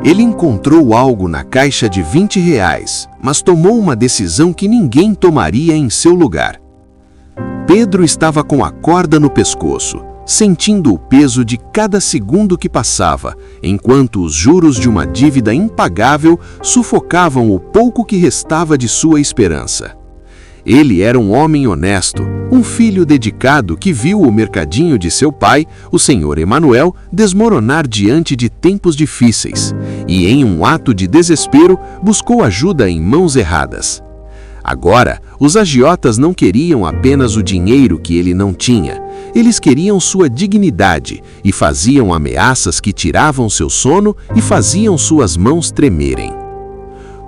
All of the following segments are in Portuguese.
Ele encontrou algo na caixa de R$ 20, mas tomou uma decisão que ninguém tomaria em seu lugar. Pedro estava com a corda no pescoço, sentindo o peso de cada segundo que passava, enquanto os juros de uma dívida impagável sufocavam o pouco que restava de sua esperança. Ele era um homem honesto, um filho dedicado que viu o mercadinho de seu pai, o Sr. Emanuel, desmoronar diante de tempos difíceis, e em um ato de desespero buscou ajuda em mãos erradas. Agora, os agiotas não queriam apenas o dinheiro que ele não tinha, eles queriam sua dignidade e faziam ameaças que tiravam seu sono e faziam suas mãos tremerem.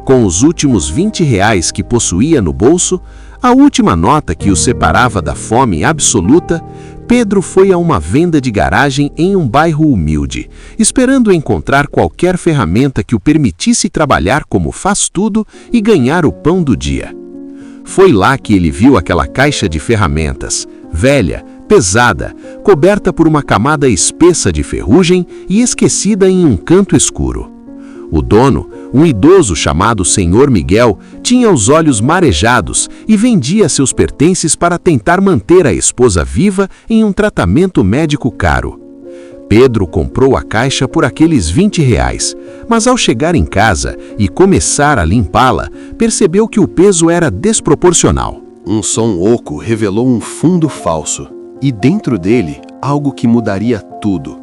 Com os últimos R$ 20 que possuía no bolso, a última nota que o separava da fome absoluta, Pedro foi a uma venda de garagem em um bairro humilde, esperando encontrar qualquer ferramenta que o permitisse trabalhar como faz-tudo e ganhar o pão do dia. Foi lá que ele viu aquela caixa de ferramentas, velha, pesada, coberta por uma camada espessa de ferrugem e esquecida em um canto escuro. O dono, um idoso chamado Sr. Miguel, tinha os olhos marejados e vendia seus pertences para tentar manter a esposa viva em um tratamento médico caro. Pedro comprou a caixa por aqueles R$ 20, mas ao chegar em casa e começar a limpá-la, percebeu que o peso era desproporcional. Um som oco revelou um fundo falso, e dentro dele, algo que mudaria tudo.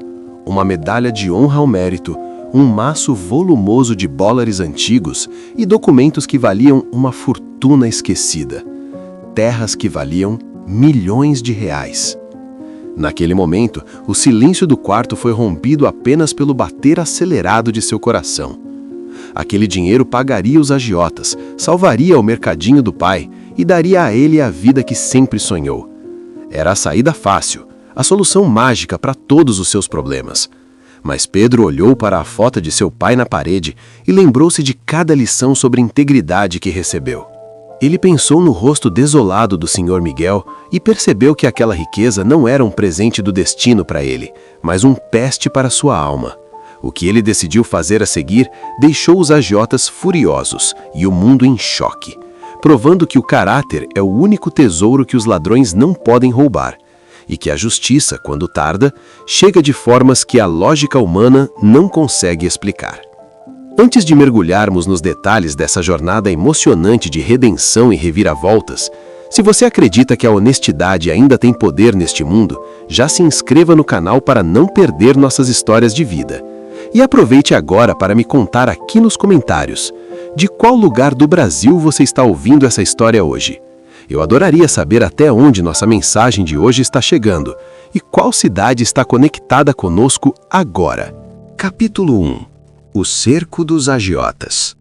Uma medalha de honra ao mérito, um maço volumoso de dólares antigos e documentos que valiam uma fortuna esquecida. Terras que valiam milhões de reais. Naquele momento, o silêncio do quarto foi rompido apenas pelo bater acelerado de seu coração. Aquele dinheiro pagaria os agiotas, salvaria o mercadinho do pai e daria a ele a vida que sempre sonhou. Era a saída fácil, a solução mágica para todos os seus problemas. Mas Pedro olhou para a foto de seu pai na parede e lembrou-se de cada lição sobre integridade que recebeu. Ele pensou no rosto desolado do Sr. Miguel e percebeu que aquela riqueza não era um presente do destino para ele, mas um peste para sua alma. O que ele decidiu fazer a seguir deixou os agiotas furiosos e o mundo em choque, provando que o caráter é o único tesouro que os ladrões não podem roubar, e que a justiça, quando tarda, chega de formas que a lógica humana não consegue explicar. Antes de mergulharmos nos detalhes dessa jornada emocionante de redenção e reviravoltas, se você acredita que a honestidade ainda tem poder neste mundo, já se inscreva no canal para não perder nossas histórias de vida. E aproveite agora para me contar aqui nos comentários, de qual lugar do Brasil você está ouvindo essa história hoje. Eu adoraria saber até onde nossa mensagem de hoje está chegando e qual cidade está conectada conosco agora. Capítulo 1. O cerco dos agiotas.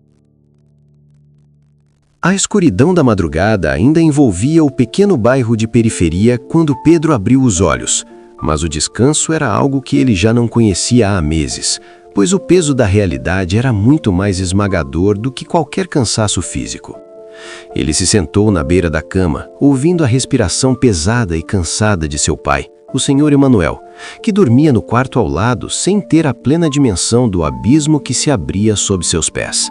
A escuridão da madrugada ainda envolvia o pequeno bairro de periferia quando Pedro abriu os olhos, mas o descanso era algo que ele já não conhecia há meses, pois o peso da realidade era muito mais esmagador do que qualquer cansaço físico. Ele se sentou na beira da cama, ouvindo a respiração pesada e cansada de seu pai, o Sr. Emanuel, que dormia no quarto ao lado sem ter a plena dimensão do abismo que se abria sob seus pés.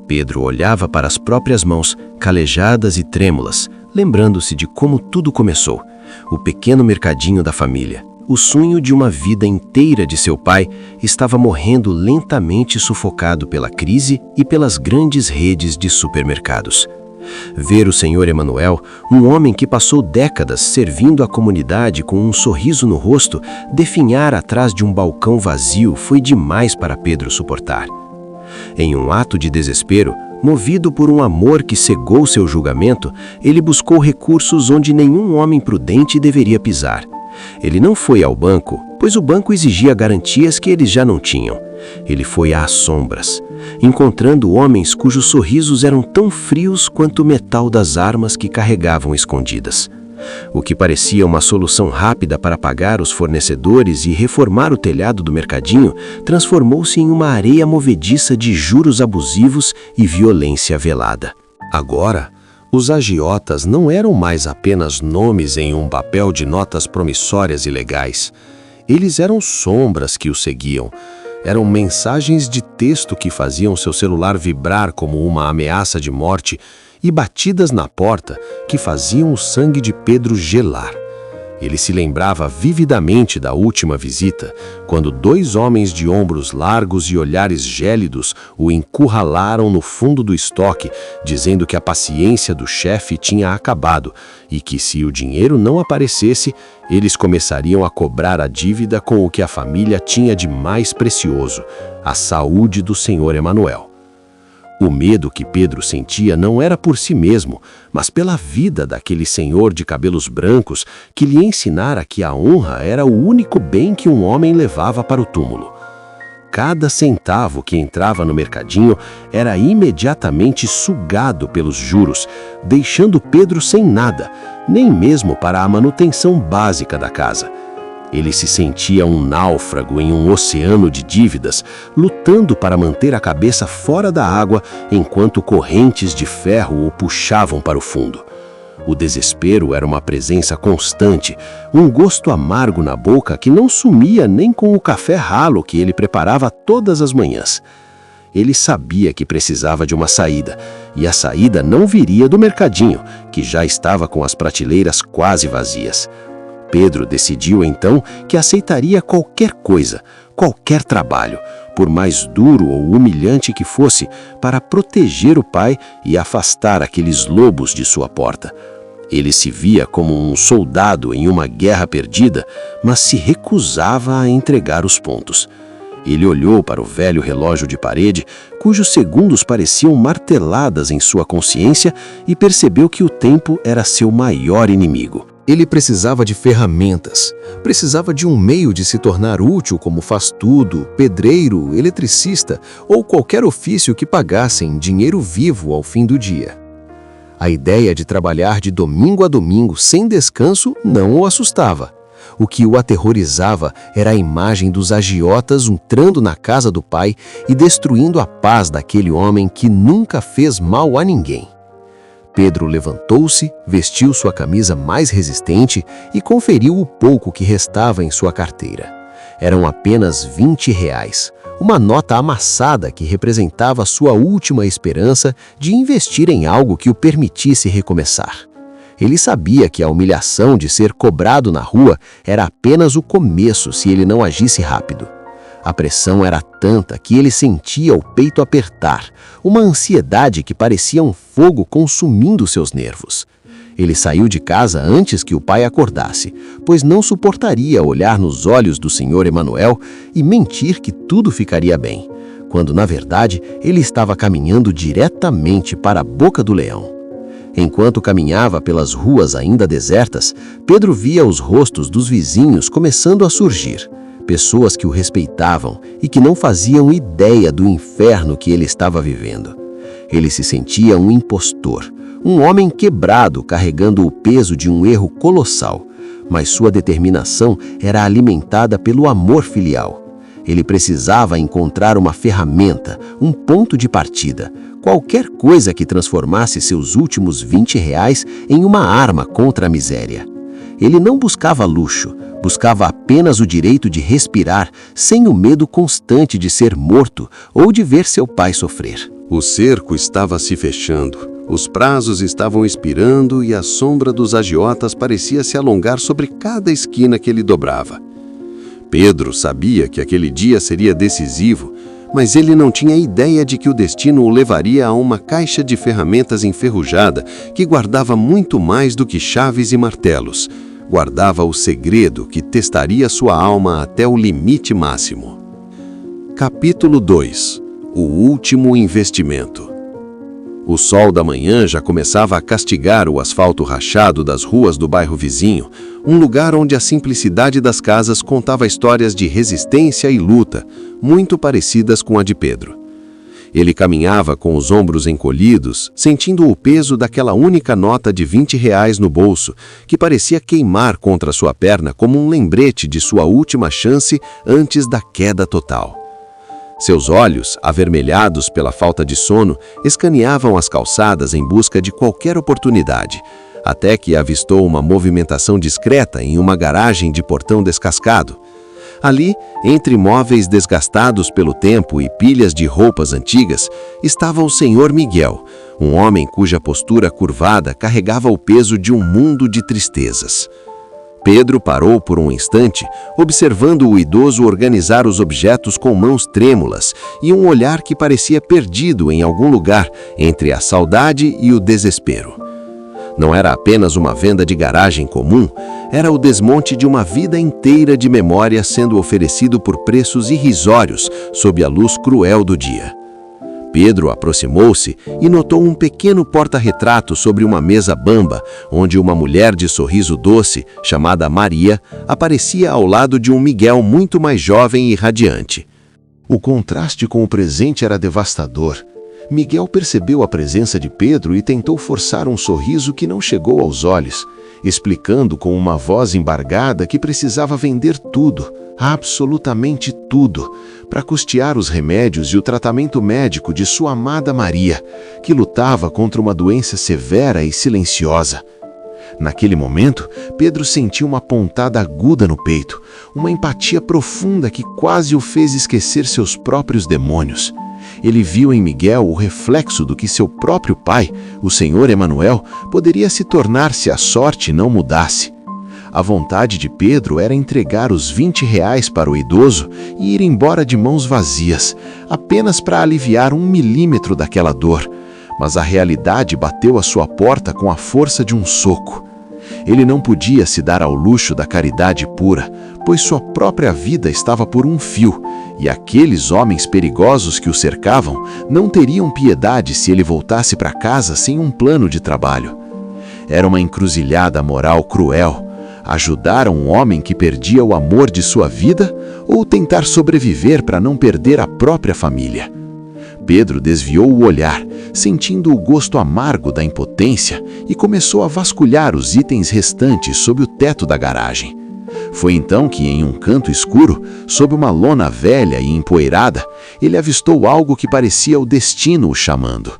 Pedro olhava para as próprias mãos, calejadas e trêmulas, lembrando-se de como tudo começou, o pequeno mercadinho da família. O sonho de uma vida inteira de seu pai estava morrendo lentamente sufocado pela crise e pelas grandes redes de supermercados. Ver o Sr. Emanuel, um homem que passou décadas servindo a comunidade com um sorriso no rosto, definhar atrás de um balcão vazio foi demais para Pedro suportar. Em um ato de desespero, movido por um amor que cegou seu julgamento, ele buscou recursos onde nenhum homem prudente deveria pisar. Ele não foi ao banco, pois o banco exigia garantias que eles já não tinham. Ele foi às sombras, encontrando homens cujos sorrisos eram tão frios quanto o metal das armas que carregavam escondidas. O que parecia uma solução rápida para pagar os fornecedores e reformar o telhado do mercadinho, transformou-se em uma areia movediça de juros abusivos e violência velada. Agora, os agiotas não eram mais apenas nomes em um papel de notas promissórias e legais. Eles eram sombras que o seguiam, Eram mensagens de texto que faziam seu celular vibrar como uma ameaça de morte e batidas na porta que faziam o sangue de Pedro gelar. Ele se lembrava vividamente da última visita, quando 2 homens de ombros largos e olhares gélidos o encurralaram no fundo do estoque, dizendo que a paciência do chefe tinha acabado e que, se o dinheiro não aparecesse, eles começariam a cobrar a dívida com o que a família tinha de mais precioso, a saúde do Senhor Emanuel. O medo que Pedro sentia não era por si mesmo, mas pela vida daquele senhor de cabelos brancos que lhe ensinara que a honra era o único bem que um homem levava para o túmulo. Cada centavo que entrava no mercadinho era imediatamente sugado pelos juros, deixando Pedro sem nada, nem mesmo para a manutenção básica da casa. Ele se sentia um náufrago em um oceano de dívidas, lutando para manter a cabeça fora da água enquanto correntes de ferro o puxavam para o fundo. O desespero era uma presença constante, um gosto amargo na boca que não sumia nem com o café ralo que ele preparava todas as manhãs. Ele sabia que precisava de uma saída, e a saída não viria do mercadinho, que já estava com as prateleiras quase vazias. Pedro decidiu então que aceitaria qualquer coisa, qualquer trabalho, por mais duro ou humilhante que fosse, para proteger o pai e afastar aqueles lobos de sua porta. Ele se via como um soldado em uma guerra perdida, mas se recusava a entregar os pontos. Ele olhou para o velho relógio de parede, cujos segundos pareciam marteladas em sua consciência, e percebeu que o tempo era seu maior inimigo. Ele precisava de ferramentas, precisava de um meio de se tornar útil como faz-tudo, pedreiro, eletricista ou qualquer ofício que pagassem dinheiro vivo ao fim do dia. A ideia de trabalhar de domingo a domingo sem descanso não o assustava. O que o aterrorizava era a imagem dos agiotas entrando na casa do pai e destruindo a paz daquele homem que nunca fez mal a ninguém. Pedro levantou-se, vestiu sua camisa mais resistente e conferiu o pouco que restava em sua carteira. Eram apenas R$20, uma nota amassada que representava sua última esperança de investir em algo que o permitisse recomeçar. Ele sabia que a humilhação de ser cobrado na rua era apenas o começo se ele não agisse rápido. A pressão era tanta que ele sentia o peito apertar, uma ansiedade que parecia um fogo consumindo seus nervos. Ele saiu de casa antes que o pai acordasse, pois não suportaria olhar nos olhos do Senhor Emanuel e mentir que tudo ficaria bem, quando na verdade ele estava caminhando diretamente para a boca do leão. Enquanto caminhava pelas ruas ainda desertas, Pedro via os rostos dos vizinhos começando a surgir. Pessoas que o respeitavam e que não faziam ideia do inferno que ele estava vivendo. Ele se sentia um impostor, um homem quebrado carregando o peso de um erro colossal, mas sua determinação era alimentada pelo amor filial. Ele precisava encontrar uma ferramenta, um ponto de partida, qualquer coisa que transformasse seus últimos R$20 em uma arma contra a miséria. Ele não buscava luxo, buscava apenas o direito de respirar sem o medo constante de ser morto ou de ver seu pai sofrer. O cerco estava se fechando, os prazos estavam expirando e a sombra dos agiotas parecia se alongar sobre cada esquina que ele dobrava. Pedro sabia que aquele dia seria decisivo, mas ele não tinha ideia de que o destino o levaria a uma caixa de ferramentas enferrujada que guardava muito mais do que chaves e martelos. Guardava o segredo que testaria sua alma até o limite máximo. Capítulo 2. O último investimento. O sol da manhã já começava a castigar o asfalto rachado das ruas do bairro vizinho, um lugar onde a simplicidade das casas contava histórias de resistência e luta, muito parecidas com a de Pedro. Ele caminhava com os ombros encolhidos, sentindo o peso daquela única nota de R$20 no bolso, que parecia queimar contra sua perna como um lembrete de sua última chance antes da queda total. Seus olhos, avermelhados pela falta de sono, escaneavam as calçadas em busca de qualquer oportunidade, até que avistou uma movimentação discreta em uma garagem de portão descascado. Ali, entre móveis desgastados pelo tempo e pilhas de roupas antigas, estava o Senhor Miguel, um homem cuja postura curvada carregava o peso de um mundo de tristezas. Pedro parou por um instante, observando o idoso organizar os objetos com mãos trêmulas e um olhar que parecia perdido em algum lugar entre a saudade e o desespero. Não era apenas uma venda de garagem comum, era o desmonte de uma vida inteira de memória sendo oferecido por preços irrisórios sob a luz cruel do dia. Pedro aproximou-se e notou um pequeno porta-retrato sobre uma mesa bamba, onde uma mulher de sorriso doce, chamada Maria, aparecia ao lado de um Miguel muito mais jovem e radiante. O contraste com o presente era devastador. Miguel percebeu a presença de Pedro e tentou forçar um sorriso que não chegou aos olhos, explicando com uma voz embargada que precisava vender tudo, absolutamente tudo, para custear os remédios e o tratamento médico de sua amada Maria, que lutava contra uma doença severa e silenciosa. Naquele momento, Pedro sentiu uma pontada aguda no peito, uma empatia profunda que quase o fez esquecer seus próprios demônios. Ele viu em Miguel o reflexo do que seu próprio pai, o Senhor Emanuel, poderia se tornar se a sorte não mudasse. A vontade de Pedro era entregar os 20 reais para o idoso e ir embora de mãos vazias, apenas para aliviar 1 milímetro daquela dor. Mas a realidade bateu à sua porta com a força de um soco. Ele não podia se dar ao luxo da caridade pura, pois sua própria vida estava por um fio, e aqueles homens perigosos que o cercavam não teriam piedade se ele voltasse para casa sem um plano de trabalho. Era uma encruzilhada moral cruel: ajudar um homem que perdia o amor de sua vida ou tentar sobreviver para não perder a própria família. Pedro desviou o olhar, sentindo o gosto amargo da impotência, e começou a vasculhar os itens restantes sob o teto da garagem. Foi então que, em um canto escuro, sob uma lona velha e empoeirada, ele avistou algo que parecia o destino o chamando.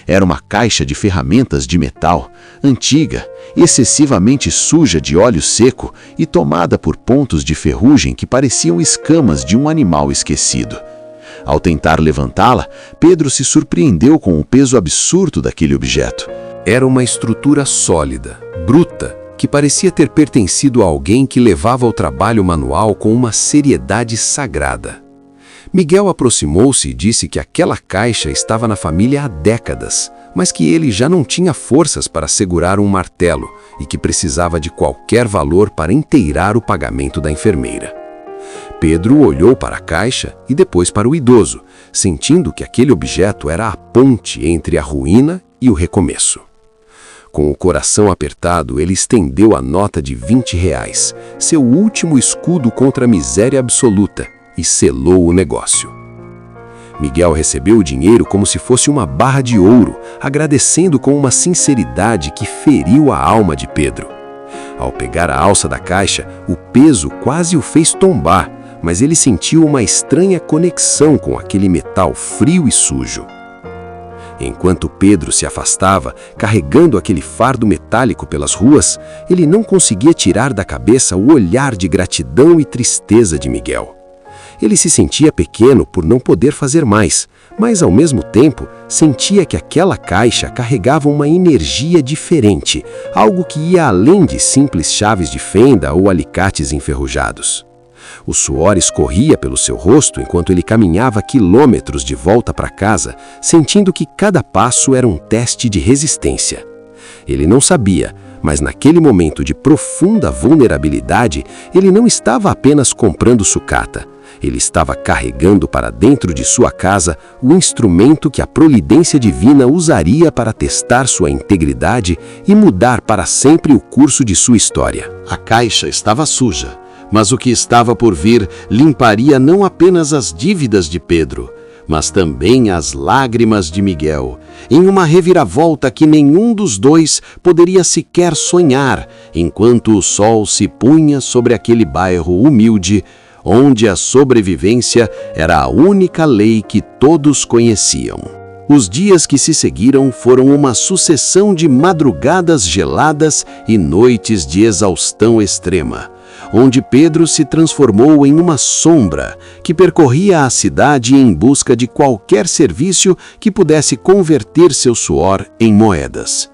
Era uma caixa de ferramentas de metal, antiga, excessivamente suja de óleo seco e tomada por pontos de ferrugem que pareciam escamas de um animal esquecido. Ao tentar levantá-la, Pedro se surpreendeu com o peso absurdo daquele objeto. Era uma estrutura sólida, bruta, que parecia ter pertencido a alguém que levava o trabalho manual com uma seriedade sagrada. Miguel aproximou-se e disse que aquela caixa estava na família há décadas, mas que ele já não tinha forças para segurar um martelo e que precisava de qualquer valor para inteirar o pagamento da enfermeira. Pedro olhou para a caixa e depois para o idoso, sentindo que aquele objeto era a ponte entre a ruína e o recomeço. Com o coração apertado, ele estendeu a nota de 20 reais, seu último escudo contra a miséria absoluta, e selou o negócio. Miguel recebeu o dinheiro como se fosse uma barra de ouro, agradecendo com uma sinceridade que feriu a alma de Pedro. Ao pegar a alça da caixa, o peso quase o fez tombar, mas ele sentiu uma estranha conexão com aquele metal frio e sujo. Enquanto Pedro se afastava, carregando aquele fardo metálico pelas ruas, ele não conseguia tirar da cabeça o olhar de gratidão e tristeza de Miguel. Ele se sentia pequeno por não poder fazer mais, mas ao mesmo tempo sentia que aquela caixa carregava uma energia diferente, algo que ia além de simples chaves de fenda ou alicates enferrujados. O suor escorria pelo seu rosto enquanto ele caminhava quilômetros de volta para casa, sentindo que cada passo era um teste de resistência. Ele não sabia, mas naquele momento de profunda vulnerabilidade, ele não estava apenas comprando sucata. Ele estava carregando para dentro de sua casa o instrumento que a providência divina usaria para testar sua integridade e mudar para sempre o curso de sua história. A caixa estava suja, mas o que estava por vir limparia não apenas as dívidas de Pedro, mas também as lágrimas de Miguel, em uma reviravolta que nenhum dos dois poderia sequer sonhar, enquanto o sol se punha sobre aquele bairro humilde, onde a sobrevivência era a única lei que todos conheciam. Os dias que se seguiram foram uma sucessão de madrugadas geladas e noites de exaustão extrema, onde Pedro se transformou em uma sombra que percorria a cidade em busca de qualquer serviço que pudesse converter seu suor em moedas.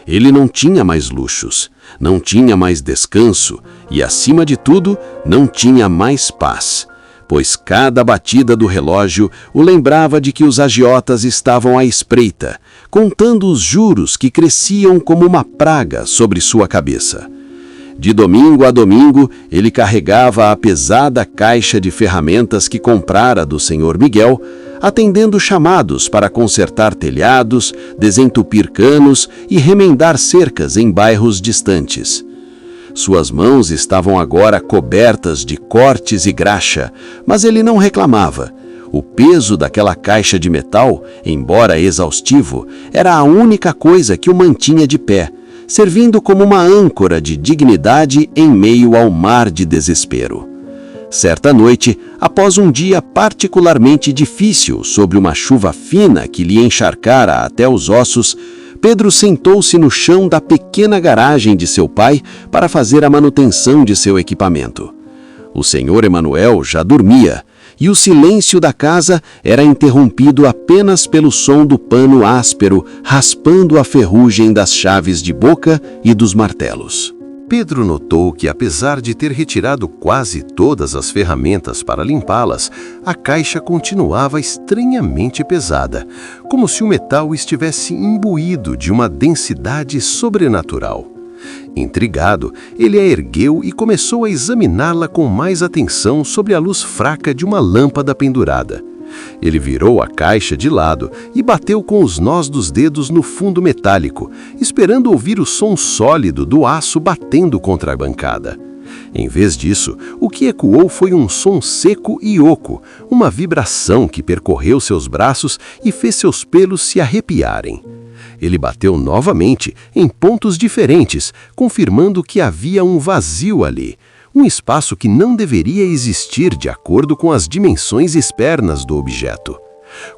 Ele não tinha mais luxos, não tinha mais descanso e, acima de tudo, não tinha mais paz, pois cada batida do relógio o lembrava de que os agiotas estavam à espreita, contando os juros que cresciam como uma praga sobre sua cabeça. De domingo a domingo, ele carregava a pesada caixa de ferramentas que comprara do senhor Miguel, atendendo chamados para consertar telhados, desentupir canos e remendar cercas em bairros distantes. Suas mãos estavam agora cobertas de cortes e graxa, mas ele não reclamava. O peso daquela caixa de metal, embora exaustivo, era a única coisa que o mantinha de pé, servindo como uma âncora de dignidade em meio ao mar de desespero. Certa noite, após um dia particularmente difícil, sob uma chuva fina que lhe encharcara até os ossos, Pedro sentou-se no chão da pequena garagem de seu pai para fazer a manutenção de seu equipamento. O senhor Emanuel já dormia, e o silêncio da casa era interrompido apenas pelo som do pano áspero raspando a ferrugem das chaves de boca e dos martelos. Pedro notou que, apesar de ter retirado quase todas as ferramentas para limpá-las, a caixa continuava estranhamente pesada, como se o metal estivesse imbuído de uma densidade sobrenatural. Intrigado, ele a ergueu e começou a examiná-la com mais atenção sob a luz fraca de uma lâmpada pendurada. Ele virou a caixa de lado e bateu com os nós dos dedos no fundo metálico, esperando ouvir o som sólido do aço batendo contra a bancada. Em vez disso, o que ecoou foi um som seco e oco, uma vibração que percorreu seus braços e fez seus pelos se arrepiarem. Ele bateu novamente, em pontos diferentes, confirmando que havia um vazio ali, um espaço que não deveria existir de acordo com as dimensões externas do objeto.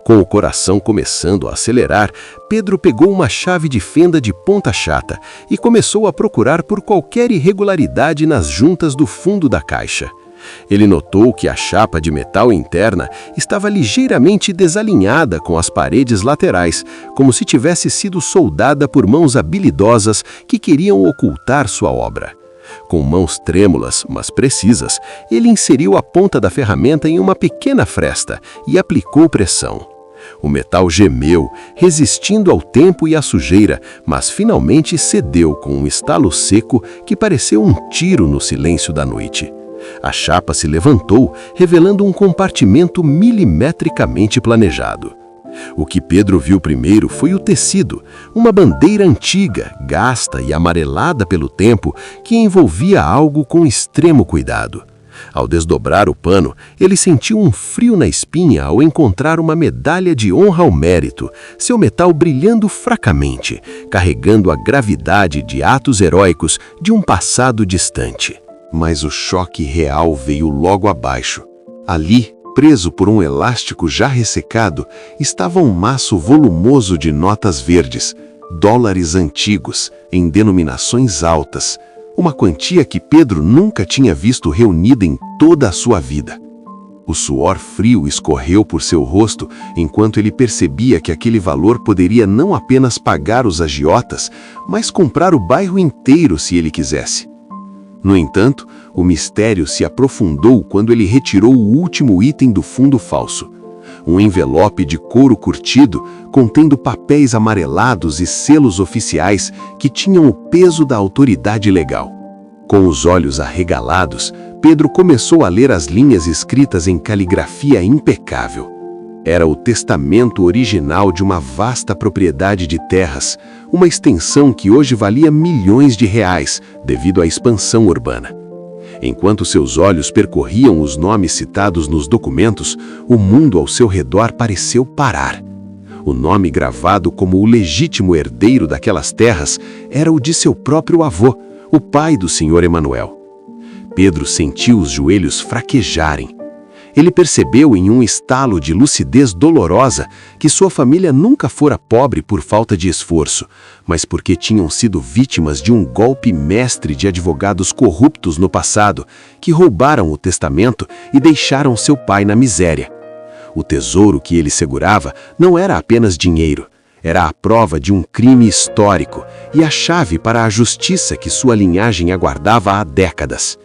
Com o coração começando a acelerar, Pedro pegou uma chave de fenda de ponta chata e começou a procurar por qualquer irregularidade nas juntas do fundo da caixa. Ele notou que a chapa de metal interna estava ligeiramente desalinhada com as paredes laterais, como se tivesse sido soldada por mãos habilidosas que queriam ocultar sua obra. Com mãos trêmulas, mas precisas, ele inseriu a ponta da ferramenta em uma pequena fresta e aplicou pressão. O metal gemeu, resistindo ao tempo e à sujeira, mas finalmente cedeu com um estalo seco que pareceu um tiro no silêncio da noite. A chapa se levantou, revelando um compartimento milimetricamente planejado. O que Pedro viu primeiro foi o tecido, uma bandeira antiga, gasta e amarelada pelo tempo, que envolvia algo com extremo cuidado. Ao desdobrar o pano, ele sentiu um frio na espinha ao encontrar uma medalha de honra ao mérito, seu metal brilhando fracamente, carregando a gravidade de atos heróicos de um passado distante. Mas o choque real veio logo abaixo. Ali, preso por um elástico já ressecado, estava um maço volumoso de notas verdes, dólares antigos, em denominações altas, uma quantia que Pedro nunca tinha visto reunida em toda a sua vida. O suor frio escorreu por seu rosto enquanto ele percebia que aquele valor poderia não apenas pagar os agiotas, mas comprar o bairro inteiro se ele quisesse. No entanto, o mistério se aprofundou quando ele retirou o último item do fundo falso. Um envelope de couro curtido contendo papéis amarelados e selos oficiais que tinham o peso da autoridade legal. Com os olhos arregalados, Pedro começou a ler as linhas escritas em caligrafia impecável. Era o testamento original de uma vasta propriedade de terras, uma extensão que hoje valia milhões de reais devido à expansão urbana. Enquanto seus olhos percorriam os nomes citados nos documentos, o mundo ao seu redor pareceu parar. O nome gravado como o legítimo herdeiro daquelas terras era o de seu próprio avô, o pai do senhor Emanuel. Pedro sentiu os joelhos fraquejarem. Ele percebeu em um estalo de lucidez dolorosa que sua família nunca fora pobre por falta de esforço, mas porque tinham sido vítimas de um golpe mestre de advogados corruptos no passado, que roubaram o testamento e deixaram seu pai na miséria. O tesouro que ele segurava não era apenas dinheiro, era a prova de um crime histórico e a chave para a justiça que sua linhagem aguardava há décadas.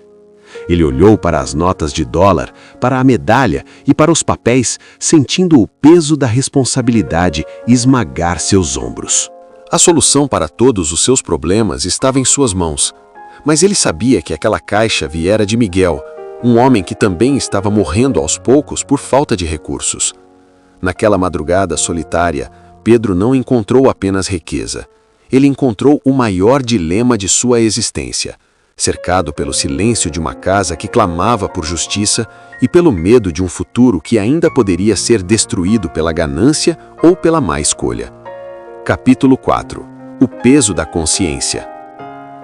Ele olhou para as notas de dólar, para a medalha e para os papéis, sentindo o peso da responsabilidade esmagar seus ombros. A solução para todos os seus problemas estava em suas mãos, mas ele sabia que aquela caixa viera de Miguel, um homem que também estava morrendo aos poucos por falta de recursos. Naquela madrugada solitária, Pedro não encontrou apenas riqueza. Ele encontrou o maior dilema de sua existência. Cercado pelo silêncio de uma casa que clamava por justiça e pelo medo de um futuro que ainda poderia ser destruído pela ganância ou pela má escolha. Capítulo 4. O peso da consciência.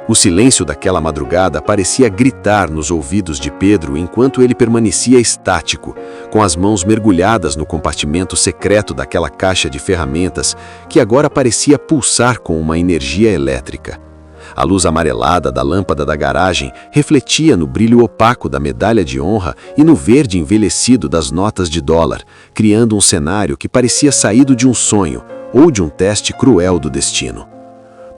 O silêncio daquela madrugada parecia gritar nos ouvidos de Pedro enquanto ele permanecia estático, com as mãos mergulhadas no compartimento secreto daquela caixa de ferramentas que agora parecia pulsar com uma energia elétrica. A luz amarelada da lâmpada da garagem refletia no brilho opaco da medalha de honra e no verde envelhecido das notas de dólar, criando um cenário que parecia saído de um sonho ou de um teste cruel do destino.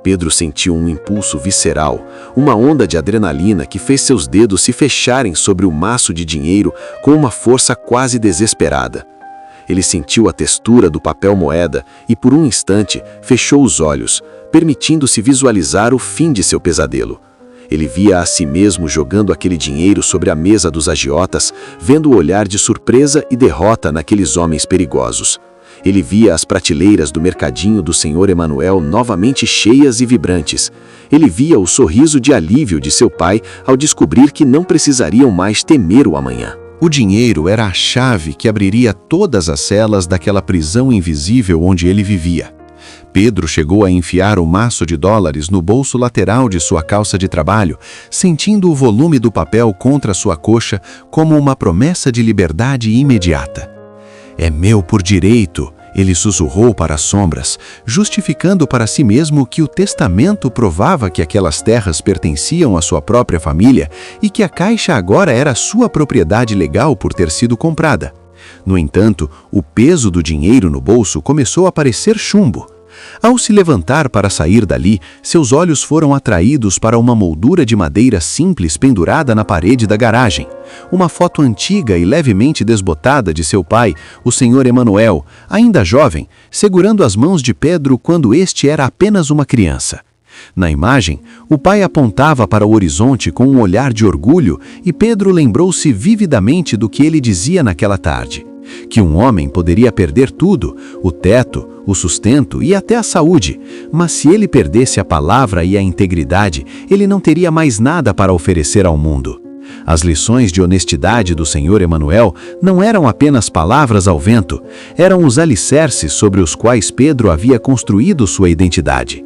Pedro sentiu um impulso visceral, uma onda de adrenalina que fez seus dedos se fecharem sobre o maço de dinheiro com uma força quase desesperada. Ele sentiu a textura do papel moeda e, por um instante, fechou os olhos, permitindo-se visualizar o fim de seu pesadelo. Ele via a si mesmo jogando aquele dinheiro sobre a mesa dos agiotas, vendo o olhar de surpresa e derrota naqueles homens perigosos. Ele via as prateleiras do mercadinho do Senhor Emanuel novamente cheias e vibrantes. Ele via o sorriso de alívio de seu pai ao descobrir que não precisariam mais temer o amanhã. O dinheiro era a chave que abriria todas as celas daquela prisão invisível onde ele vivia. Pedro chegou a enfiar o maço de dólares no bolso lateral de sua calça de trabalho, sentindo o volume do papel contra sua coxa como uma promessa de liberdade imediata. "É meu por direito", ele sussurrou para as sombras, justificando para si mesmo que o testamento provava que aquelas terras pertenciam à sua própria família e que a caixa agora era sua propriedade legal por ter sido comprada. No entanto, o peso do dinheiro no bolso começou a parecer chumbo. Ao se levantar para sair dali, seus olhos foram atraídos para uma moldura de madeira simples pendurada na parede da garagem. Uma foto antiga e levemente desbotada de seu pai, o Senhor Emanuel, ainda jovem, segurando as mãos de Pedro quando este era apenas uma criança. Na imagem, o pai apontava para o horizonte com um olhar de orgulho e Pedro lembrou-se vividamente do que ele dizia naquela tarde. Que um homem poderia perder tudo, o teto, o sustento e até a saúde, mas se ele perdesse a palavra e a integridade, ele não teria mais nada para oferecer ao mundo. As lições de honestidade do Senhor Emanuel não eram apenas palavras ao vento, eram os alicerces sobre os quais Pedro havia construído sua identidade.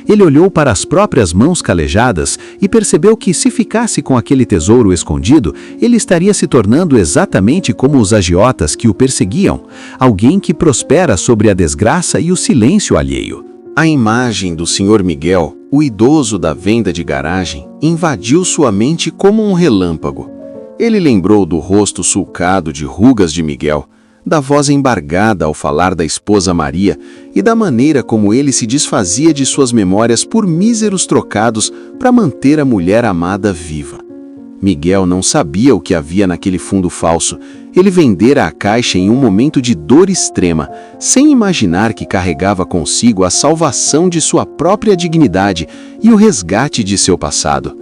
Ele olhou para as próprias mãos calejadas e percebeu que, se ficasse com aquele tesouro escondido, ele estaria se tornando exatamente como os agiotas que o perseguiam, alguém que prospera sobre a desgraça e o silêncio alheio. A imagem do Sr. Miguel, o idoso da venda de garagem, invadiu sua mente como um relâmpago. Ele lembrou do rosto sulcado de rugas de Miguel, da voz embargada ao falar da esposa Maria e da maneira como ele se desfazia de suas memórias por míseros trocados para manter a mulher amada viva. Miguel não sabia o que havia naquele fundo falso. Ele vendera a caixa em um momento de dor extrema, sem imaginar que carregava consigo a salvação de sua própria dignidade e o resgate de seu passado.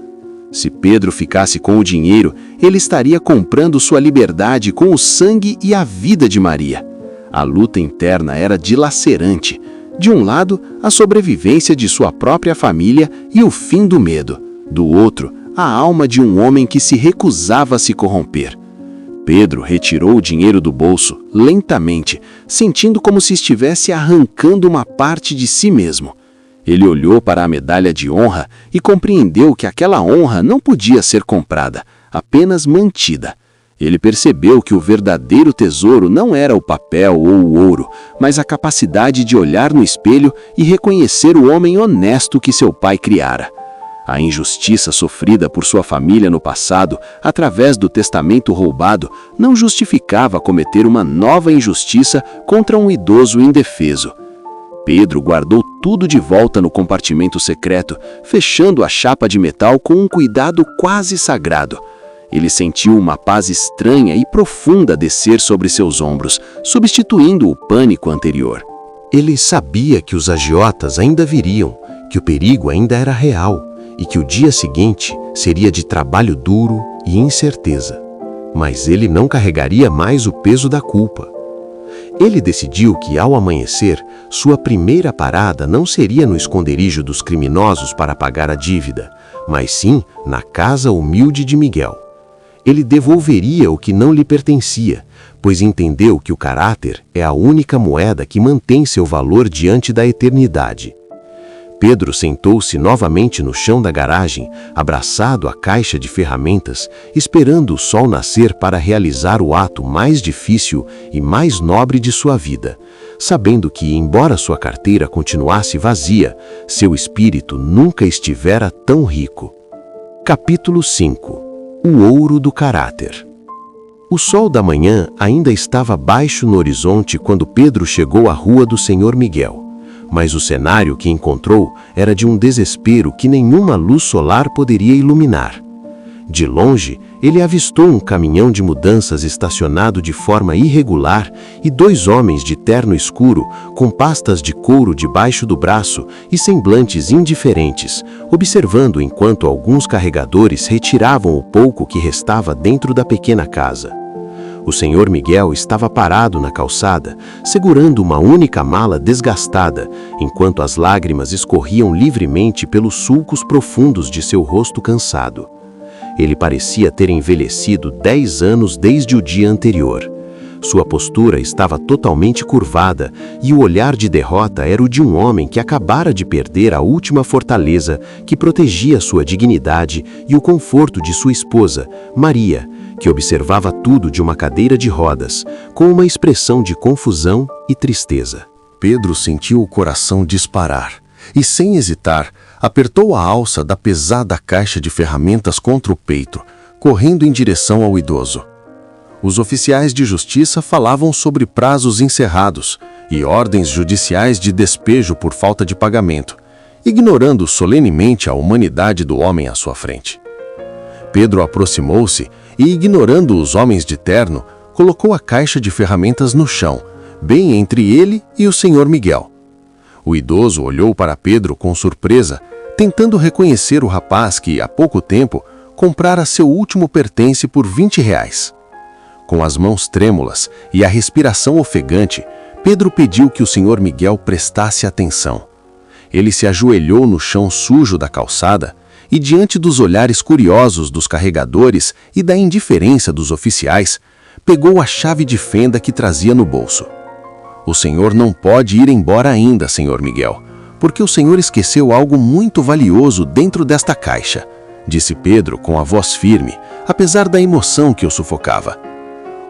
Se Pedro ficasse com o dinheiro, ele estaria comprando sua liberdade com o sangue e a vida de Maria. A luta interna era dilacerante. De um lado, a sobrevivência de sua própria família e o fim do medo. Do outro, a alma de um homem que se recusava a se corromper. Pedro retirou o dinheiro do bolso, lentamente, sentindo como se estivesse arrancando uma parte de si mesmo. Ele olhou para a medalha de honra e compreendeu que aquela honra não podia ser comprada, apenas mantida. Ele percebeu que o verdadeiro tesouro não era o papel ou o ouro, mas a capacidade de olhar no espelho e reconhecer o homem honesto que seu pai criara. A injustiça sofrida por sua família no passado, através do testamento roubado, não justificava cometer uma nova injustiça contra um idoso indefeso. Pedro guardou tudo de volta no compartimento secreto, fechando a chapa de metal com um cuidado quase sagrado. Ele sentiu uma paz estranha e profunda descer sobre seus ombros, substituindo o pânico anterior. Ele sabia que os agiotas ainda viriam, que o perigo ainda era real e que o dia seguinte seria de trabalho duro e incerteza. Mas ele não carregaria mais o peso da culpa. Ele decidiu que, ao amanhecer, sua primeira parada não seria no esconderijo dos criminosos para pagar a dívida, mas sim na casa humilde de Miguel. Ele devolveria o que não lhe pertencia, pois entendeu que o caráter é a única moeda que mantém seu valor diante da eternidade. Pedro sentou-se novamente no chão da garagem, abraçado à caixa de ferramentas, esperando o sol nascer para realizar o ato mais difícil e mais nobre de sua vida, sabendo que, embora sua carteira continuasse vazia, seu espírito nunca estivera tão rico. Capítulo 5. O ouro do caráter. O sol da manhã ainda estava baixo no horizonte quando Pedro chegou à rua do Senhor Miguel. Mas o cenário que encontrou era de um desespero que nenhuma luz solar poderia iluminar. De longe, ele avistou um caminhão de mudanças estacionado de forma irregular e 2 homens de terno escuro, com pastas de couro debaixo do braço e semblantes indiferentes, observando enquanto alguns carregadores retiravam o pouco que restava dentro da pequena casa. O Senhor Miguel estava parado na calçada, segurando uma única mala desgastada, enquanto as lágrimas escorriam livremente pelos sulcos profundos de seu rosto cansado. Ele parecia ter envelhecido 10 anos desde o dia anterior. Sua postura estava totalmente curvada e o olhar de derrota era o de um homem que acabara de perder a última fortaleza que protegia sua dignidade e o conforto de sua esposa, Maria, que observava tudo de uma cadeira de rodas, com uma expressão de confusão e tristeza. Pedro sentiu o coração disparar e, sem hesitar, apertou a alça da pesada caixa de ferramentas contra o peito, correndo em direção ao idoso. Os oficiais de justiça falavam sobre prazos encerrados e ordens judiciais de despejo por falta de pagamento, ignorando solenemente a humanidade do homem à sua frente. Pedro aproximou-se e, ignorando os homens de terno, colocou a caixa de ferramentas no chão, bem entre ele e o Senhor Miguel. O idoso olhou para Pedro com surpresa, tentando reconhecer o rapaz que, há pouco tempo, comprara seu último pertence por R$20. Com as mãos trêmulas e a respiração ofegante, Pedro pediu que o Senhor Miguel prestasse atenção. Ele se ajoelhou no chão sujo da calçada e, diante dos olhares curiosos dos carregadores e da indiferença dos oficiais, pegou a chave de fenda que trazia no bolso. O senhor não pode ir embora ainda, Senhor Miguel, porque o senhor esqueceu algo muito valioso dentro desta caixa, disse Pedro com a voz firme, apesar da emoção que o sufocava.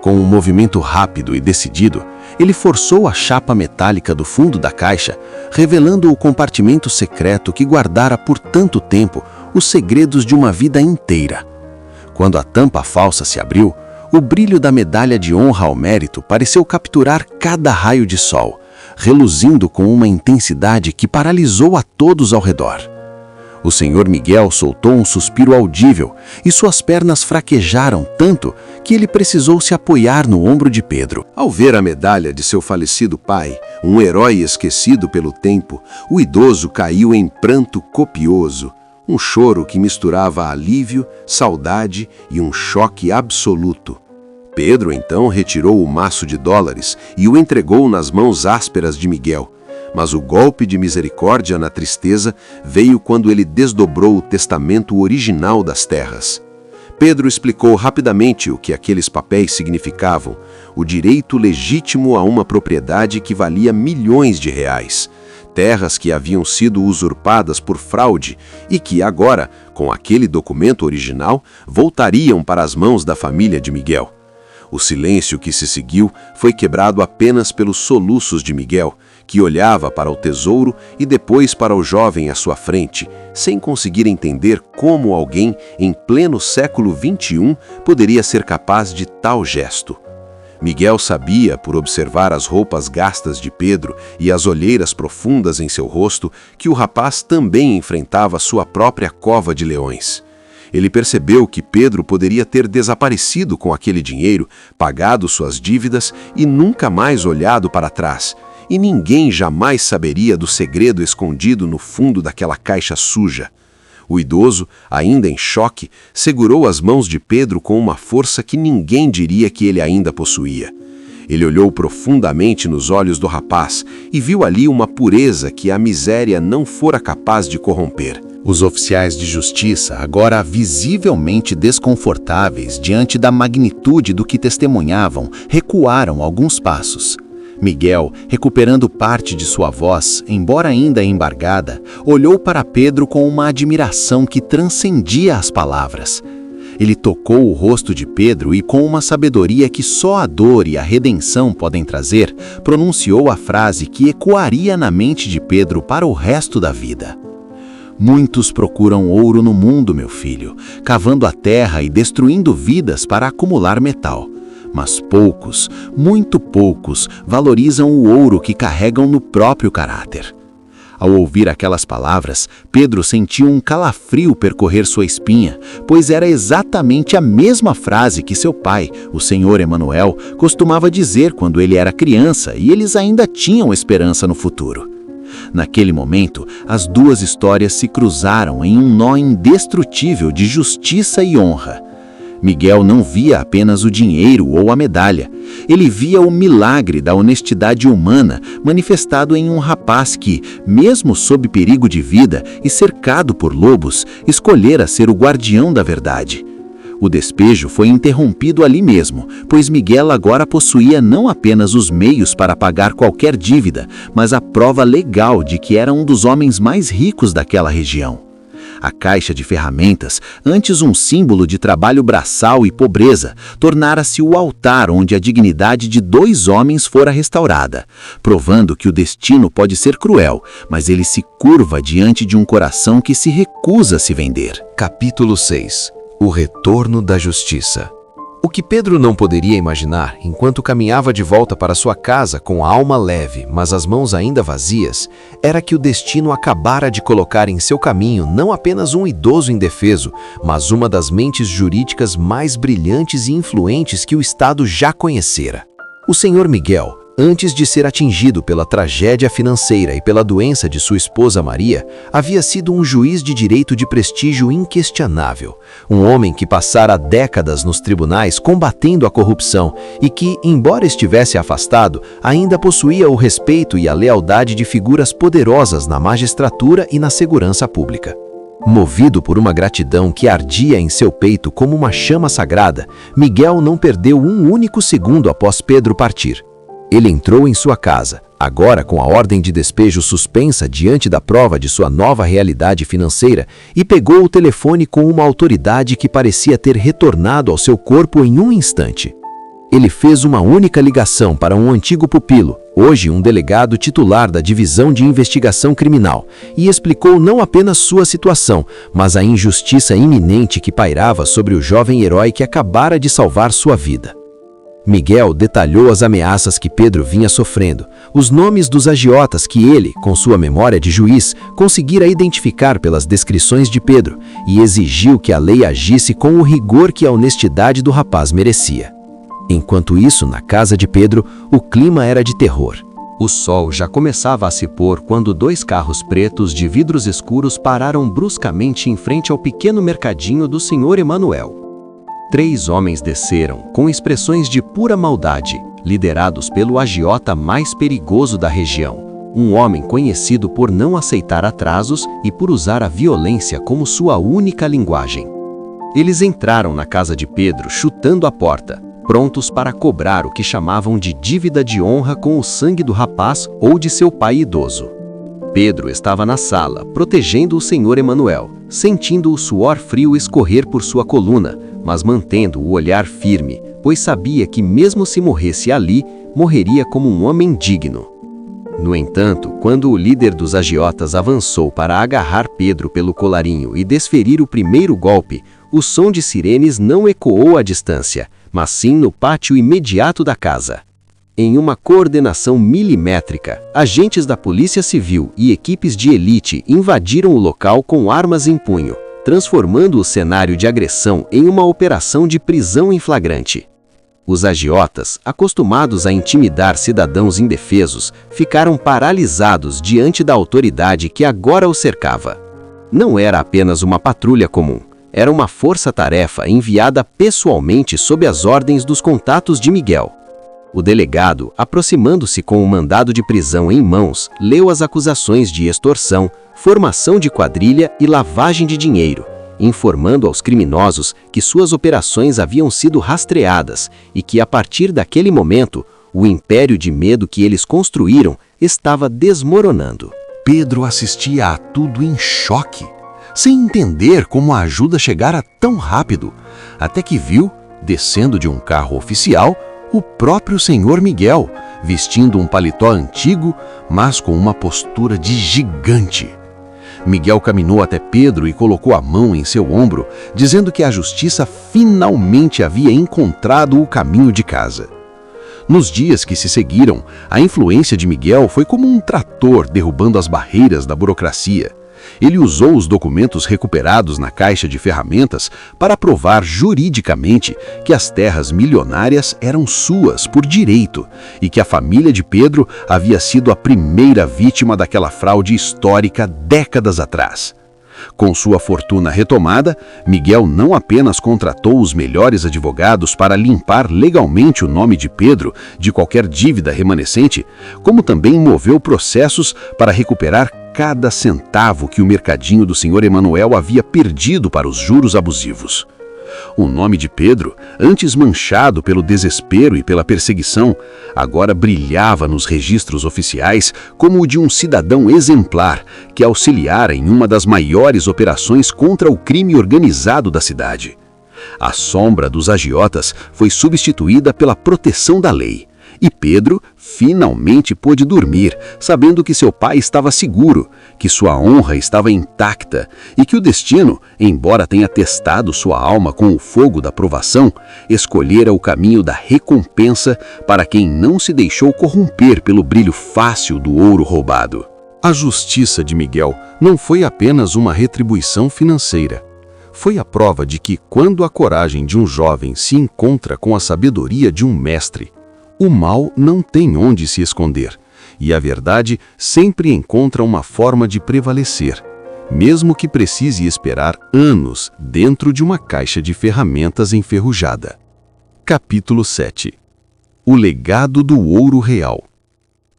Com um movimento rápido e decidido, ele forçou a chapa metálica do fundo da caixa, revelando o compartimento secreto que guardara por tanto tempo os segredos de uma vida inteira. Quando a tampa falsa se abriu, o brilho da medalha de honra ao mérito pareceu capturar cada raio de sol, reluzindo com uma intensidade que paralisou a todos ao redor. O Senhor Miguel soltou um suspiro audível e suas pernas fraquejaram tanto que ele precisou se apoiar no ombro de Pedro. Ao ver a medalha de seu falecido pai, um herói esquecido pelo tempo, o idoso caiu em pranto copioso, um choro que misturava alívio, saudade e um choque absoluto. Pedro então retirou o maço de dólares e o entregou nas mãos ásperas de Miguel. Mas o golpe de misericórdia na tristeza veio quando ele desdobrou o testamento original das terras. Pedro explicou rapidamente o que aqueles papéis significavam: o direito legítimo a uma propriedade que valia milhões de reais, terras que haviam sido usurpadas por fraude e que agora, com aquele documento original, voltariam para as mãos da família de Miguel. O silêncio que se seguiu foi quebrado apenas pelos soluços de Miguel, que olhava para o tesouro e depois para o jovem à sua frente, sem conseguir entender como alguém, em pleno século XXI, poderia ser capaz de tal gesto. Miguel sabia, por observar as roupas gastas de Pedro e as olheiras profundas em seu rosto, que o rapaz também enfrentava sua própria cova de leões. Ele percebeu que Pedro poderia ter desaparecido com aquele dinheiro, pagado suas dívidas e nunca mais olhado para trás, e ninguém jamais saberia do segredo escondido no fundo daquela caixa suja. O idoso, ainda em choque, segurou as mãos de Pedro com uma força que ninguém diria que ele ainda possuía. Ele olhou profundamente nos olhos do rapaz e viu ali uma pureza que a miséria não fora capaz de corromper. Os oficiais de justiça, agora visivelmente desconfortáveis diante da magnitude do que testemunhavam, recuaram alguns passos. Miguel, recuperando parte de sua voz, embora ainda embargada, olhou para Pedro com uma admiração que transcendia as palavras. Ele tocou o rosto de Pedro e, com uma sabedoria que só a dor e a redenção podem trazer, pronunciou a frase que ecoaria na mente de Pedro para o resto da vida. Muitos procuram ouro no mundo, meu filho, cavando a terra e destruindo vidas para acumular metal. Mas poucos, muito poucos, valorizam o ouro que carregam no próprio caráter. Ao ouvir aquelas palavras, Pedro sentiu um calafrio percorrer sua espinha, pois era exatamente a mesma frase que seu pai, o Senhor Emanuel, costumava dizer quando ele era criança e eles ainda tinham esperança no futuro. Naquele momento, as duas histórias se cruzaram em um nó indestrutível de justiça e honra. Miguel não via apenas o dinheiro ou a medalha. Ele via o milagre da honestidade humana manifestado em um rapaz que, mesmo sob perigo de vida e cercado por lobos, escolhera ser o guardião da verdade. O despejo foi interrompido ali mesmo, pois Miguel agora possuía não apenas os meios para pagar qualquer dívida, mas a prova legal de que era um dos homens mais ricos daquela região. A caixa de ferramentas, antes um símbolo de trabalho braçal e pobreza, tornara-se o altar onde a dignidade de dois homens fora restaurada, provando que o destino pode ser cruel, mas ele se curva diante de um coração que se recusa a se vender. Capítulo 6. O retorno da justiça. O que Pedro não poderia imaginar, enquanto caminhava de volta para sua casa com a alma leve, mas as mãos ainda vazias, era que o destino acabara de colocar em seu caminho não apenas um idoso indefeso, mas uma das mentes jurídicas mais brilhantes e influentes que o Estado já conhecera. O senhor Miguel, antes de ser atingido pela tragédia financeira e pela doença de sua esposa Maria, havia sido um juiz de direito de prestígio inquestionável, um homem que passara décadas nos tribunais combatendo a corrupção e que, embora estivesse afastado, ainda possuía o respeito e a lealdade de figuras poderosas na magistratura e na segurança pública. Movido por uma gratidão que ardia em seu peito como uma chama sagrada, Miguel não perdeu um único segundo após Pedro partir. Ele entrou em sua casa, agora com a ordem de despejo suspensa diante da prova de sua nova realidade financeira, e pegou o telefone com uma autoridade que parecia ter retornado ao seu corpo em um instante. Ele fez uma única ligação para um antigo pupilo, hoje um delegado titular da Divisão de Investigação Criminal, e explicou não apenas sua situação, mas a injustiça iminente que pairava sobre o jovem herói que acabara de salvar sua vida. Miguel detalhou as ameaças que Pedro vinha sofrendo, os nomes dos agiotas que ele, com sua memória de juiz, conseguira identificar pelas descrições de Pedro, e exigiu que a lei agisse com o rigor que a honestidade do rapaz merecia. Enquanto isso, na casa de Pedro, o clima era de terror. O sol já começava a se pôr quando dois carros pretos de vidros escuros pararam bruscamente em frente ao pequeno mercadinho do Senhor Emanuel. 3 homens desceram, com expressões de pura maldade, liderados pelo agiota mais perigoso da região, um homem conhecido por não aceitar atrasos e por usar a violência como sua única linguagem. Eles entraram na casa de Pedro chutando a porta, prontos para cobrar o que chamavam de dívida de honra com o sangue do rapaz ou de seu pai idoso. Pedro estava na sala, protegendo o Senhor Emanuel, sentindo o suor frio escorrer por sua coluna, mas mantendo o olhar firme, pois sabia que mesmo se morresse ali, morreria como um homem digno. No entanto, quando o líder dos agiotas avançou para agarrar Pedro pelo colarinho e desferir o primeiro golpe, o som de sirenes não ecoou à distância, mas sim no pátio imediato da casa. Em uma coordenação milimétrica, agentes da Polícia Civil e equipes de elite invadiram o local com armas em punho, transformando o cenário de agressão em uma operação de prisão em flagrante. Os agiotas, acostumados a intimidar cidadãos indefesos, ficaram paralisados diante da autoridade que agora os cercava. Não era apenas uma patrulha comum, era uma força-tarefa enviada pessoalmente sob as ordens dos contatos de Miguel. O delegado, aproximando-se com o mandado de prisão em mãos, leu as acusações de extorsão, formação de quadrilha e lavagem de dinheiro, informando aos criminosos que suas operações haviam sido rastreadas e que, a partir daquele momento, o império de medo que eles construíram estava desmoronando. Pedro assistia a tudo em choque, sem entender como a ajuda chegara tão rápido, até que viu, descendo de um carro oficial, o próprio senhor Miguel, vestindo um paletó antigo, mas com uma postura de gigante. Miguel caminhou até Pedro e colocou a mão em seu ombro, dizendo que a justiça finalmente havia encontrado o caminho de casa. Nos dias que se seguiram, a influência de Miguel foi como um trator derrubando as barreiras da burocracia. Ele usou os documentos recuperados na caixa de ferramentas para provar juridicamente que as terras milionárias eram suas por direito e que a família de Pedro havia sido a primeira vítima daquela fraude histórica décadas atrás. Com sua fortuna retomada, Miguel não apenas contratou os melhores advogados para limpar legalmente o nome de Pedro de qualquer dívida remanescente, como também moveu processos para recuperar cada centavo que o mercadinho do Sr. Emanuel havia perdido para os juros abusivos. O nome de Pedro, antes manchado pelo desespero e pela perseguição, agora brilhava nos registros oficiais como o de um cidadão exemplar que auxiliara em uma das maiores operações contra o crime organizado da cidade. A sombra dos agiotas foi substituída pela proteção da lei. E Pedro finalmente pôde dormir, sabendo que seu pai estava seguro, que sua honra estava intacta e que o destino, embora tenha testado sua alma com o fogo da provação, escolhera o caminho da recompensa para quem não se deixou corromper pelo brilho fácil do ouro roubado. A justiça de Miguel não foi apenas uma retribuição financeira. Foi a prova de que, quando a coragem de um jovem se encontra com a sabedoria de um mestre, o mal não tem onde se esconder, e a verdade sempre encontra uma forma de prevalecer, mesmo que precise esperar anos dentro de uma caixa de ferramentas enferrujada. Capítulo 7. O legado do ouro real.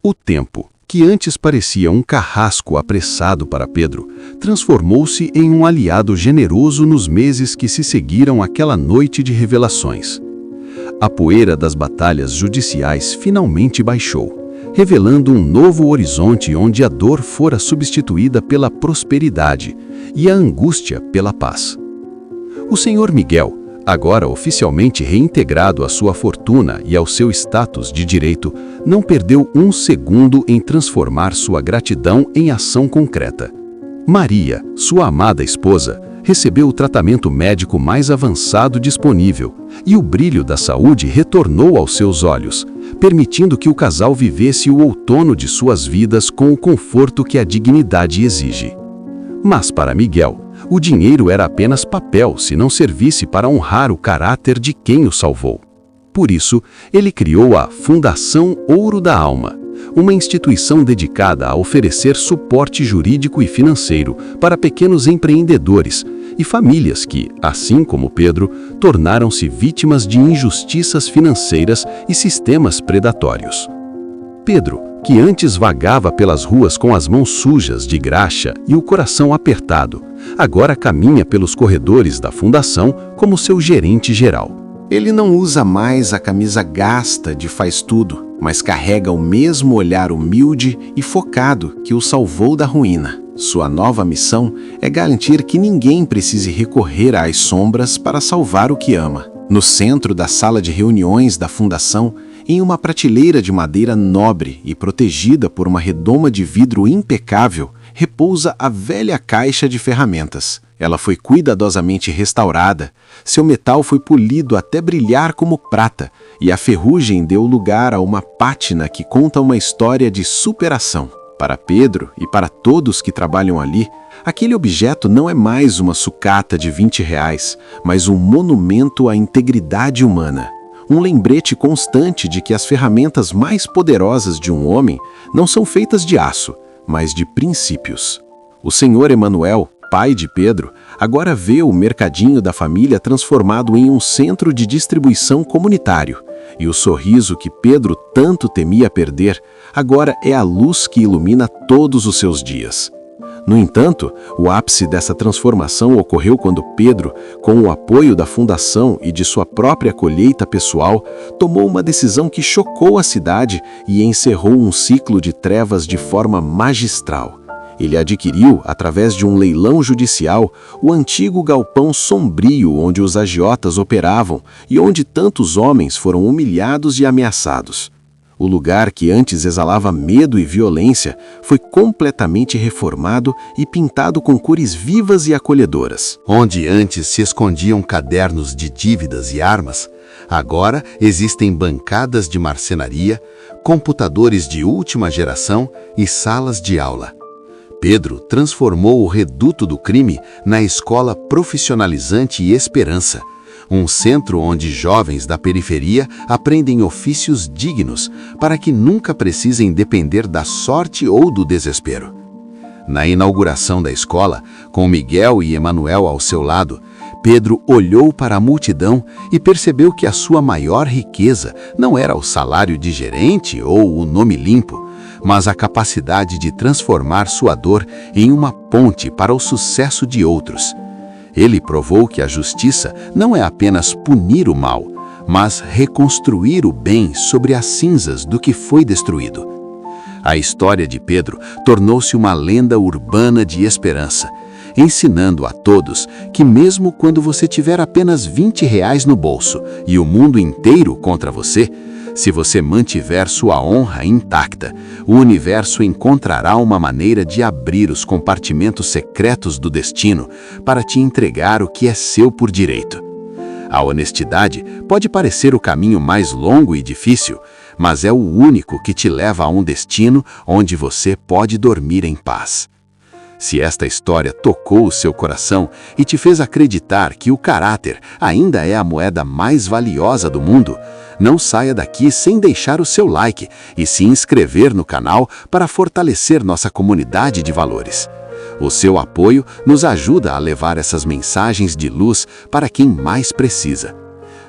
O tempo, que antes parecia um carrasco apressado para Pedro, transformou-se em um aliado generoso nos meses que se seguiram àquela noite de revelações. A poeira das batalhas judiciais finalmente baixou, revelando um novo horizonte onde a dor fora substituída pela prosperidade e a angústia pela paz. O senhor Miguel, agora oficialmente reintegrado à sua fortuna e ao seu status de direito, não perdeu um segundo em transformar sua gratidão em ação concreta. Maria, sua amada esposa, recebeu o tratamento médico mais avançado disponível e o brilho da saúde retornou aos seus olhos, permitindo que o casal vivesse o outono de suas vidas com o conforto que a dignidade exige. Mas para Miguel, o dinheiro era apenas papel se não servisse para honrar o caráter de quem o salvou. Por isso, ele criou a Fundação Ouro da Alma, uma instituição dedicada a oferecer suporte jurídico e financeiro para pequenos empreendedores e famílias que, assim como Pedro, tornaram-se vítimas de injustiças financeiras e sistemas predatórios. Pedro, que antes vagava pelas ruas com as mãos sujas de graxa e o coração apertado, agora caminha pelos corredores da fundação como seu gerente geral. Ele não usa mais a camisa gasta de faz tudo, mas carrega o mesmo olhar humilde e focado que o salvou da ruína. Sua nova missão é garantir que ninguém precise recorrer às sombras para salvar o que ama. No centro da sala de reuniões da fundação, em uma prateleira de madeira nobre e protegida por uma redoma de vidro impecável, repousa a velha caixa de ferramentas. Ela foi cuidadosamente restaurada, seu metal foi polido até brilhar como prata, e a ferrugem deu lugar a uma pátina que conta uma história de superação. Para Pedro e para todos que trabalham ali, aquele objeto não é mais uma sucata de 20 reais, mas um monumento à integridade humana. Um lembrete constante de que as ferramentas mais poderosas de um homem não são feitas de aço, mas de princípios. O Senhor Emanuel, pai de Pedro, agora vê o mercadinho da família transformado em um centro de distribuição comunitário, e o sorriso que Pedro tanto temia perder, agora é a luz que ilumina todos os seus dias. No entanto, o ápice dessa transformação ocorreu quando Pedro, com o apoio da fundação e de sua própria colheita pessoal, tomou uma decisão que chocou a cidade e encerrou um ciclo de trevas de forma magistral. Ele adquiriu, através de um leilão judicial, o antigo galpão sombrio onde os agiotas operavam e onde tantos homens foram humilhados e ameaçados. O lugar que antes exalava medo e violência foi completamente reformado e pintado com cores vivas e acolhedoras. Onde antes se escondiam cadernos de dívidas e armas, agora existem bancadas de marcenaria, computadores de última geração e salas de aula. Pedro transformou o reduto do crime na escola profissionalizante e Esperança, um centro onde jovens da periferia aprendem ofícios dignos para que nunca precisem depender da sorte ou do desespero. Na inauguração da escola, com Miguel e Emanuel ao seu lado, Pedro olhou para a multidão e percebeu que a sua maior riqueza não era o salário de gerente ou o nome limpo, mas a capacidade de transformar sua dor em uma ponte para o sucesso de outros. Ele provou que a justiça não é apenas punir o mal, mas reconstruir o bem sobre as cinzas do que foi destruído. A história de Pedro tornou-se uma lenda urbana de esperança, ensinando a todos que mesmo quando você tiver apenas 20 reais no bolso e o mundo inteiro contra você, se você mantiver sua honra intacta, o universo encontrará uma maneira de abrir os compartimentos secretos do destino para te entregar o que é seu por direito. A honestidade pode parecer o caminho mais longo e difícil, mas é o único que te leva a um destino onde você pode dormir em paz. Se esta história tocou o seu coração e te fez acreditar que o caráter ainda é a moeda mais valiosa do mundo, não saia daqui sem deixar o seu like e se inscrever no canal para fortalecer nossa comunidade de valores. O seu apoio nos ajuda a levar essas mensagens de luz para quem mais precisa.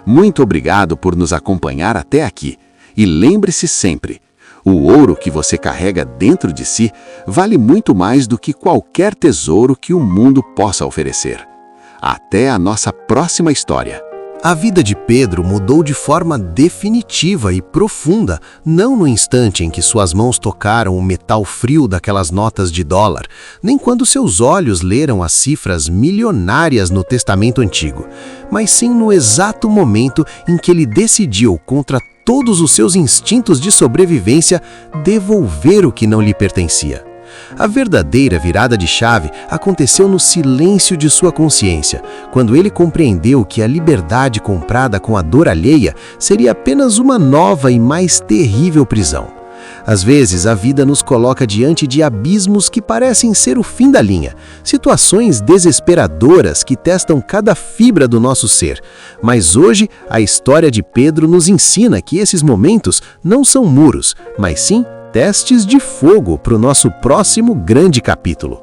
Muito obrigado por nos acompanhar até aqui. E lembre-se sempre, o ouro que você carrega dentro de si vale muito mais do que qualquer tesouro que o mundo possa oferecer. Até a nossa próxima história. A vida de Pedro mudou de forma definitiva e profunda, não no instante em que suas mãos tocaram o metal frio daquelas notas de dólar, nem quando seus olhos leram as cifras milionárias no Testamento Antigo, mas sim no exato momento em que ele decidiu, contra todos os seus instintos de sobrevivência, devolver o que não lhe pertencia. A verdadeira virada de chave aconteceu no silêncio de sua consciência, quando ele compreendeu que a liberdade comprada com a dor alheia seria apenas uma nova e mais terrível prisão. Às vezes, a vida nos coloca diante de abismos que parecem ser o fim da linha, situações desesperadoras que testam cada fibra do nosso ser. Mas hoje, a história de Pedro nos ensina que esses momentos não são muros, mas sim testes de fogo para o nosso próximo grande capítulo.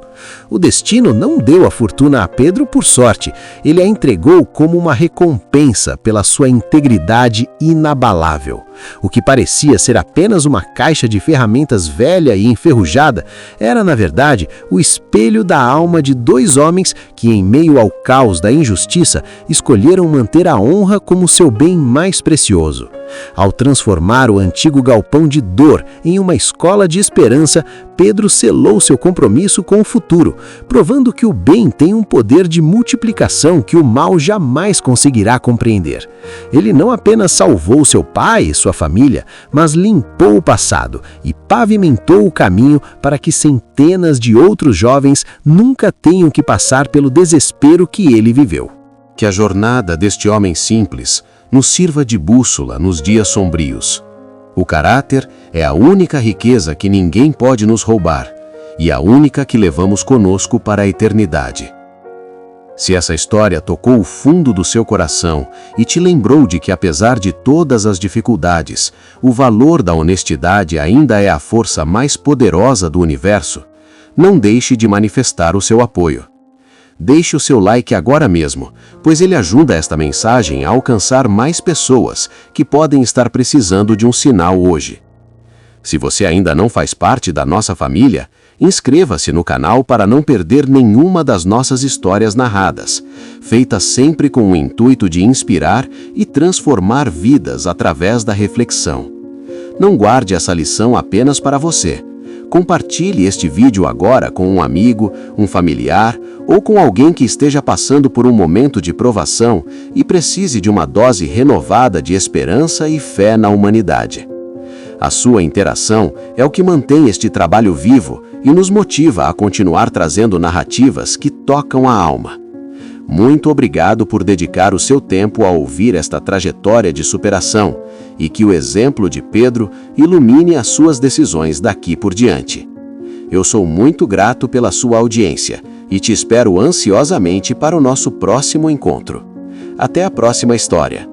O destino não deu a fortuna a Pedro por sorte, ele a entregou como uma recompensa pela sua integridade inabalável. O que parecia ser apenas uma caixa de ferramentas velha e enferrujada era, na verdade, o espelho da alma de dois homens que, em meio ao caos da injustiça, escolheram manter a honra como seu bem mais precioso. Ao transformar o antigo galpão de dor em uma escola de esperança, Pedro selou seu compromisso com o futuro, provando que o bem tem um poder de multiplicação que o mal jamais conseguirá compreender. Ele não apenas salvou seu pai e sua família, mas limpou o passado e pavimentou o caminho para que centenas de outros jovens nunca tenham que passar pelo desespero que ele viveu. Que a jornada deste homem simples nos sirva de bússola nos dias sombrios. O caráter é a única riqueza que ninguém pode nos roubar e a única que levamos conosco para a eternidade. Se essa história tocou o fundo do seu coração e te lembrou de que, apesar de todas as dificuldades, o valor da honestidade ainda é a força mais poderosa do universo, não deixe de manifestar o seu apoio. Deixe o seu like agora mesmo, pois ele ajuda esta mensagem a alcançar mais pessoas que podem estar precisando de um sinal hoje. Se você ainda não faz parte da nossa família, inscreva-se no canal para não perder nenhuma das nossas histórias narradas, feitas sempre com o intuito de inspirar e transformar vidas através da reflexão. Não guarde essa lição apenas para você. Compartilhe este vídeo agora com um amigo, um familiar ou com alguém que esteja passando por um momento de provação e precise de uma dose renovada de esperança e fé na humanidade. A sua interação é o que mantém este trabalho vivo e nos motiva a continuar trazendo narrativas que tocam a alma. Muito obrigado por dedicar o seu tempo a ouvir esta trajetória de superação e que o exemplo de Pedro ilumine as suas decisões daqui por diante. Eu sou muito grato pela sua audiência e te espero ansiosamente para o nosso próximo encontro. Até a próxima história.